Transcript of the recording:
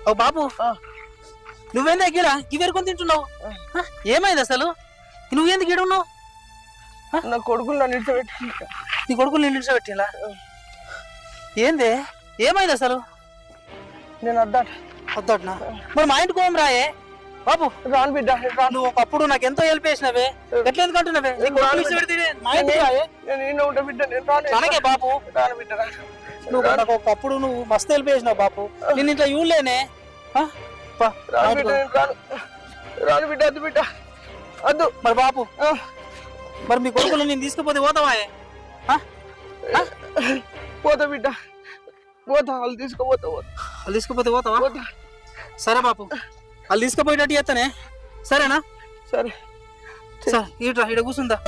ఓ బాబు నువ్వేందా గీడ ఇవెరుకొని తింటున్నావు ఏమైంది అసలు నువ్వేందుకు గీడ ఉన్నావు నా కొడుకులు నన్ను ఇడిచిపెట్టి నీ కొడుకులు నేను నిలిచబెట్టిలా ఏంది ఏమైంది అసలు నేను వద్దటనా మరి మా ఇంటికి పోం రాయే బాబు రాను బిడ్డ నువ్వు ఒకప్పుడు నాకు ఎంతో హెల్ప్ చేసినవే ఎట్లా ఎందుకు అంటున్నావే మా ఇంటికి రాయే నేను ఉంటా బిడ్డ నేను రాను అలాగే బాబు రాను బిడ్డ నువ్వు నాకు ఒకప్పుడు నువ్వు మస్తు హెల్ప్ చేసినావు బాపు నేను ఇంట్లో యూలేనే రాను బిడ్డ నేను రాను బిడ్డ వద్దు బిడ్డ వద్దు మరి బాపు మరి మీ కొడుకులు నేను తీసుకుపోతే పోతావాయే పోతా బిడ్డ పోతా వాళ్ళు తీసుకుపోతా వాళ్ళు తీసుకుపోతే పోతావా సరే బాపు వాళ్ళు తీసుకుపోయేటట్టు చేస్తానే సరేనా సరే సరే ఇట్రా ఇక్కడ కూర్చుందా